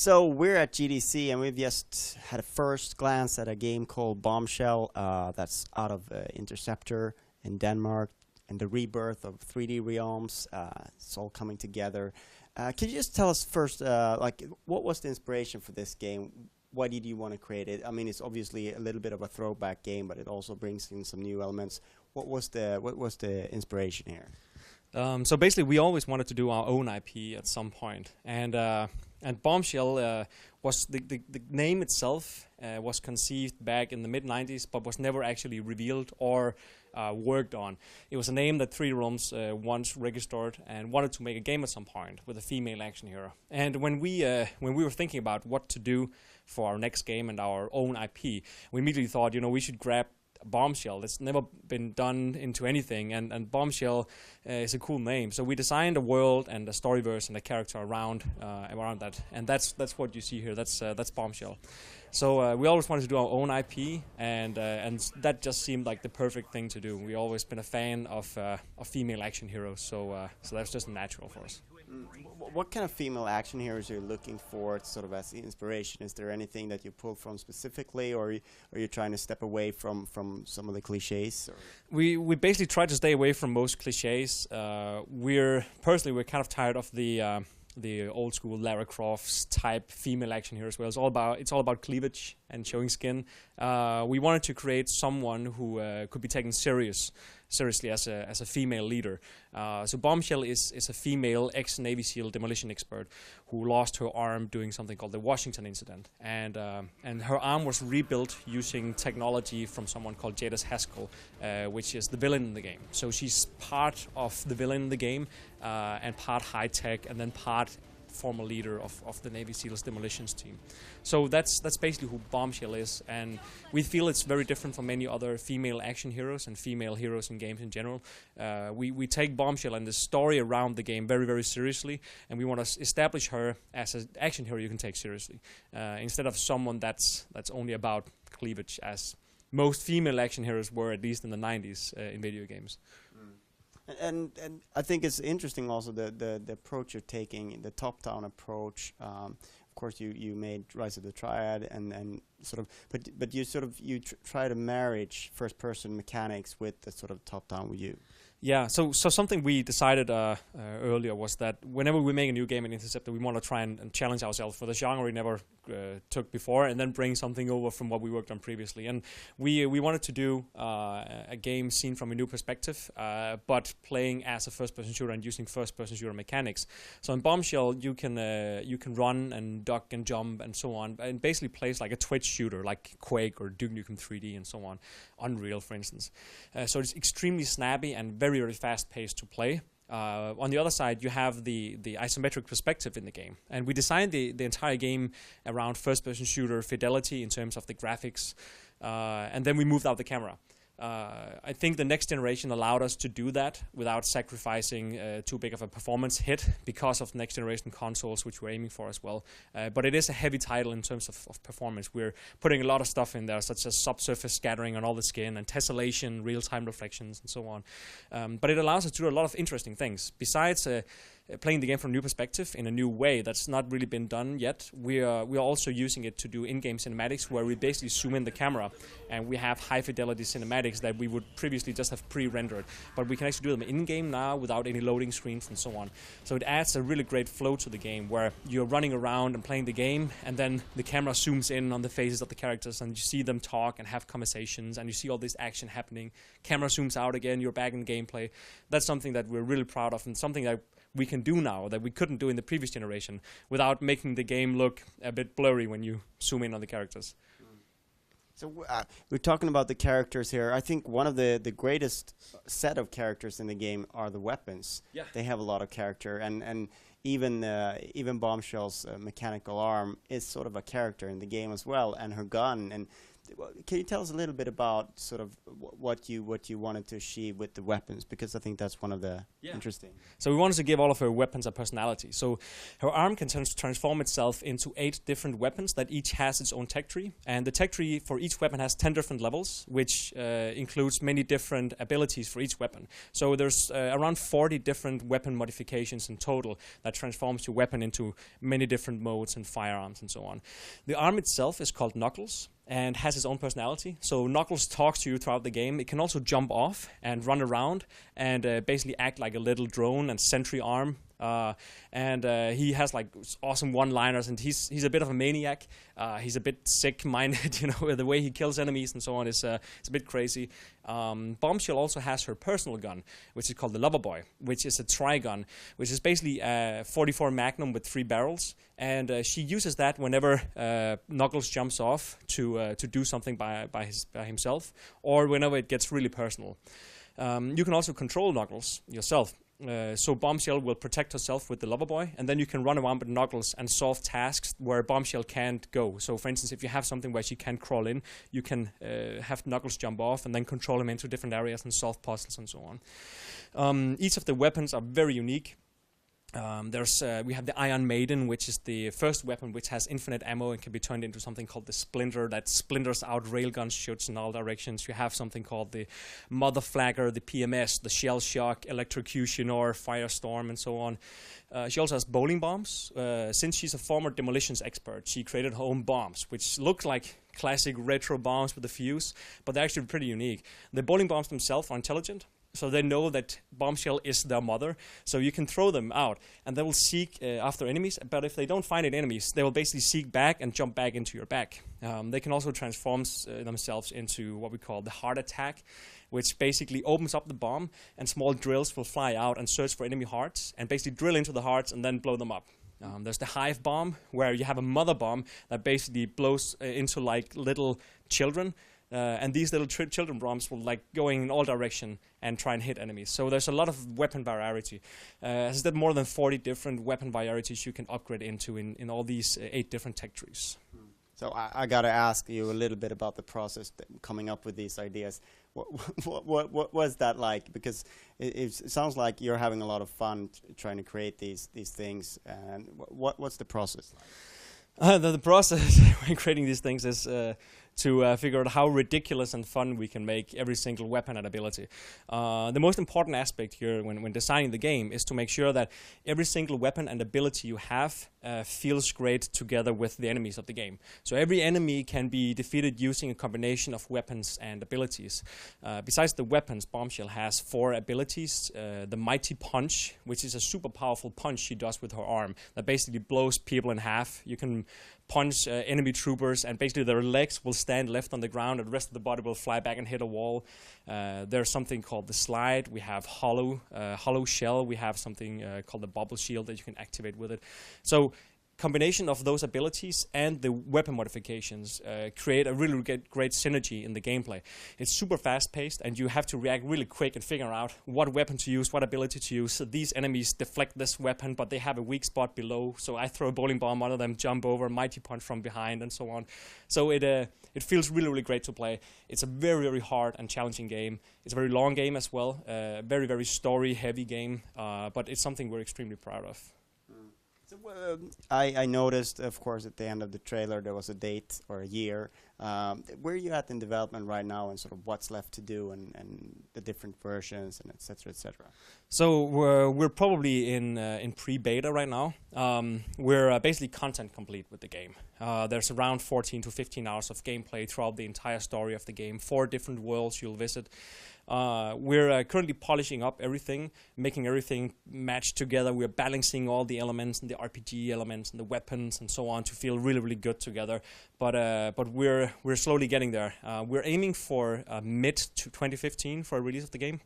So we're at GDC and we've just had a first glance at a game called Bombshell that's out of Interceptor in Denmark and the rebirth of 3D Realms. It's all coming together. Could you just tell us first, like, what was the inspiration for this game? Why did you want to create it? I mean, it's obviously a little bit of a throwback game, but it also brings in some new elements. What was the inspiration here? So basically, we always wanted to do our own IP at some point, and Bombshell was the name itself was conceived back in the mid-90s, but was never actually revealed or worked on. It was a name that 3D Realms once registered and wanted to make a game at some point with a female action hero. And when we were thinking about what to do for our next game and our own IP, we immediately thought, we should grab Bombshell. It's never been done into anything, and Bombshell is a cool name. So we designed a world and a storyverse and a character around that, and that's what you see here. That's Bombshell. So we always wanted to do our own IP, and that just seemed like the perfect thing to do. We've always been a fan of female action heroes, so that's just natural for us. What kind of female action heroes are you looking for sort of as inspiration? Is there anything that you pull from specifically, or are you trying to step away from some of the cliches? We basically try to stay away from most cliches. We're kind of tired of the old school Lara Croft's type female action heroes, where it's all about cleavage and showing skin. We wanted to create someone who could be taken seriously as a female leader. So Bombshell is a female ex-Navy SEAL demolition expert who lost her arm doing something called the Washington incident, and her arm was rebuilt using technology from someone called Jadis Haskell, which is the villain in the game. So she's part of the villain in the game, and part high tech, and then part former leader of the Navy SEALs demolitions team. So that's basically who Bombshell is, and we feel it's very different from many other female action heroes and female heroes in games in general. We take Bombshell and the story around the game very, very seriously, and we want to establish her as an action hero you can take seriously, instead of someone that's only about cleavage, as most female action heroes were, at least in the 90s in video games. And I think it's interesting also the approach you're taking, the top-down approach. Of course, you made Rise of the Triad and sort of, but you try to marriage first-person mechanics with the sort of top-down view. Yeah, so something we decided earlier was that whenever we make a new game in Interceptor, we want to try and challenge ourselves for the genre we never took before, and then bring something over from what we worked on previously. And we wanted to do a game seen from a new perspective, but playing as a first-person shooter and using first-person shooter mechanics. So in Bombshell, you can run and duck and jump and so on, and basically plays like a Twitch shooter, like Quake or Duke Nukem 3D and so on, Unreal, for instance. So it's extremely snappy and very, very fast-paced to play. On the other side, you have the isometric perspective in the game, and we designed the entire game around first-person shooter fidelity in terms of the graphics, and then we moved out the camera. I think the next generation allowed us to do that without sacrificing too big of a performance hit because of next generation consoles, which we're aiming for as well. But it is a heavy title in terms of performance. We're putting a lot of stuff in there, such as subsurface scattering on all the skin and tessellation, real-time reflections, and so on. But it allows us to do a lot of interesting things. Besides playing the game from a new perspective in a new way that's not really been done yet, we are also using it to do in-game cinematics, where we basically zoom in the camera and we have high-fidelity cinematics that we would previously just have pre-rendered, but we can actually do them in-game now without any loading screens and so on. So it adds a really great flow to the game, where you're running around and playing the game, and then the camera zooms in on the faces of the characters and you see them talk and have conversations, and you see all this action happening. Camera zooms out again, you're back in gameplay. That's something that we're really proud of, and something that we can do now that we couldn't do in the previous generation, without making the game look a bit blurry when you zoom in on the characters. So we're talking about the characters here. I think one of the greatest set of characters in the game are the weapons. Yeah. They have a lot of character, and even Bombshell's mechanical arm is sort of a character in the game as well, and her gun. And Can you tell us a little bit about sort of what you wanted to achieve with the weapons? Because I think that's one of the interesting. So we wanted to give all of her weapons a personality. So her arm can transform itself into 8 different weapons that each has its own tech tree. And the tech tree for each weapon has 10 different levels, which includes many different abilities for each weapon. So there's around 40 different weapon modifications in total that transforms your weapon into many different modes and firearms and so on. The arm itself is called Knuckles and has its own personality. So Knuckles talks to you throughout the game. It can also jump off and run around and basically act like a little drone and sentry arm. He has like awesome one-liners, and he's a bit of a maniac. He's a bit sick-minded, you know, the way he kills enemies and so on is it's a bit crazy. Bombshell also has her personal gun, which is called the Loverboy, which is a tri-gun, which is basically a 44 Magnum with 3 barrels, and she uses that whenever Knuckles jumps off to do something by himself, or whenever it gets really personal. You can also control Knuckles yourself. So Bombshell will protect herself with the Loverboy, and then you can run around with Knuckles and solve tasks where Bombshell can't go. So for instance, if you have something where she can't crawl in, you can have Knuckles jump off and then control him into different areas and solve puzzles and so on. Each of the weapons are very unique. We have the Iron Maiden, which is the first weapon which has infinite ammo and can be turned into something called the Splinter that splinters out railgun shoots in all directions. You have something called the Mother Flagger, the PMS, the Shell Shock, Electrocution, or Firestorm, and so on. She also has bowling bombs. Since she's a former demolitions expert, she created her own bombs, which look like classic retro bombs with a fuse, but they're actually pretty unique. The bowling bombs themselves are intelligent. So they know that Bombshell is their mother, so you can throw them out, and they will seek after enemies, but if they don't find any enemies, they will basically seek back and jump back into your back. They can also transform themselves into what we call the Heart Attack, which basically opens up the bomb, and small drills will fly out and search for enemy hearts, and basically drill into the hearts and then blow them up. There's the Hive Bomb, where you have a mother bomb that basically blows into like little children, and these little children bombs will like going in all direction and try and hit enemies. So there's a lot of weapon variety. As I said, more than 40 different weapon varieties you can upgrade into in all these 8 different tech trees. So I got to ask you a little bit about the process coming up with these ideas. What was that like? Because it sounds like you're having a lot of fun trying to create these things. And what's the process like? The process when creating these things is to figure out how ridiculous and fun we can make every single weapon and ability. The most important aspect here when designing the game is to make sure that every single weapon and ability you have feels great together with the enemies of the game. So every enemy can be defeated using a combination of weapons and abilities. Besides the weapons, Bombshell has 4 abilities. The Mighty Punch, which is a super powerful punch she does with her arm that basically blows people in half. You can punch enemy troopers, and basically their legs will stand left on the ground and the rest of the body will fly back and hit a wall. There's something called the Slide. We have Hollow Shell. We have something called the Bubble Shield that you can activate with it. So combination of those abilities and the weapon modifications create a really great synergy in the gameplay. It's super fast-paced, and you have to react really quick and figure out what weapon to use, what ability to use. So these enemies deflect this weapon, but they have a weak spot below. So I throw a bowling bomb on them, jump over, Mighty Punch from behind, and so on. So it feels really, really great to play. It's a very, very hard and challenging game. It's a very long game as well. Very, very story-heavy game, but it's something we're extremely proud of. I noticed, of course, at the end of the trailer there was a date or a year. Where are you at in development right now, and sort of what's left to do, and the different versions, and etc. etc. So we're probably in pre-beta right now. We're basically content complete with the game. There's around 14 to 15 hours of gameplay throughout the entire story of the game. 4 different worlds you'll visit. We're currently polishing up everything, making everything match together. We're balancing all the elements and the RPG elements and the weapons and so on to feel really, really good together. But we're slowly getting there. We're aiming for mid to 2015 for a release of the game.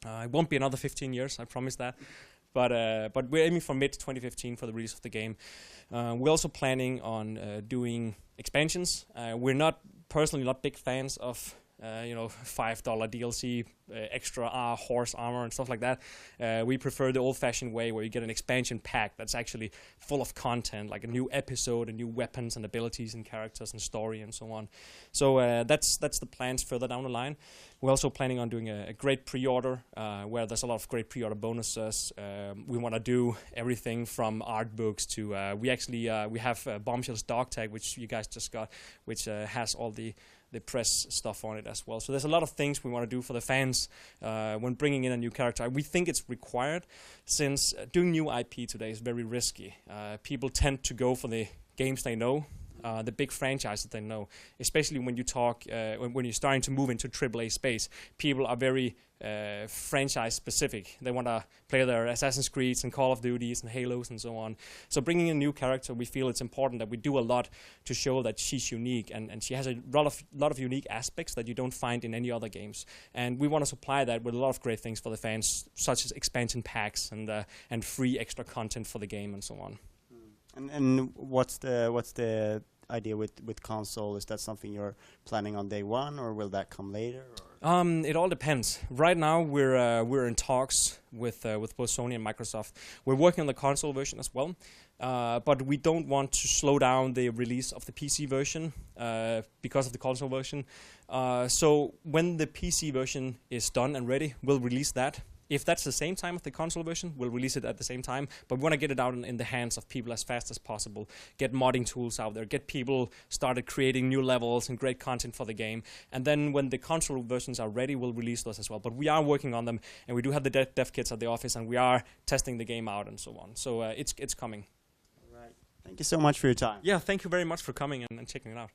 It won't be another 15 years, I promise that. But we're aiming for mid 2015 for the release of the game. We're also planning on doing expansions. We're personally not big fans of $5 DLC, extra horse armor and stuff like that. We prefer the old-fashioned way where you get an expansion pack that's actually full of content, like a new episode and new weapons and abilities and characters and story and so on. So that's the plans further down the line. We're also planning on doing a great pre-order where there's a lot of great pre-order bonuses. We want to do everything from art books to we have Bombshell's dog tag, which you guys just got, which has all the press stuff on it as well. So there's a lot of things we want to do for the fans when bringing in a new character. We think it's required, since doing new IP today is very risky. People tend to go for the games they know, the big franchises they know, especially when you talk, when you're starting to move into AAA space. People are very franchise specific. They want to play their Assassin's Creeds and Call of Duties and Halos and so on. So bringing in a new character, we feel it's important that we do a lot to show that she's unique, and she has a lot of unique aspects that you don't find in any other games. And we want to supply that with a lot of great things for the fans, such as expansion packs and free extra content for the game and so on. And what's the idea with console? Is that something you're planning on day one, or will that come later? Or? It all depends. Right now we're in talks with both Sony and Microsoft. We're working on the console version as well, but we don't want to slow down the release of the PC version because of the console version. So when the PC version is done and ready, we'll release that. If that's the same time as the console version, we'll release it at the same time, but we want to get it out in the hands of people as fast as possible, get modding tools out there, get people started creating new levels and great content for the game, and then when the console versions are ready, we'll release those as well. But we are working on them, and we do have the dev kits at the office, and we are testing the game out and so on. So it's coming. All right. Thank you so much for your time. Yeah, thank you very much for coming and checking it out.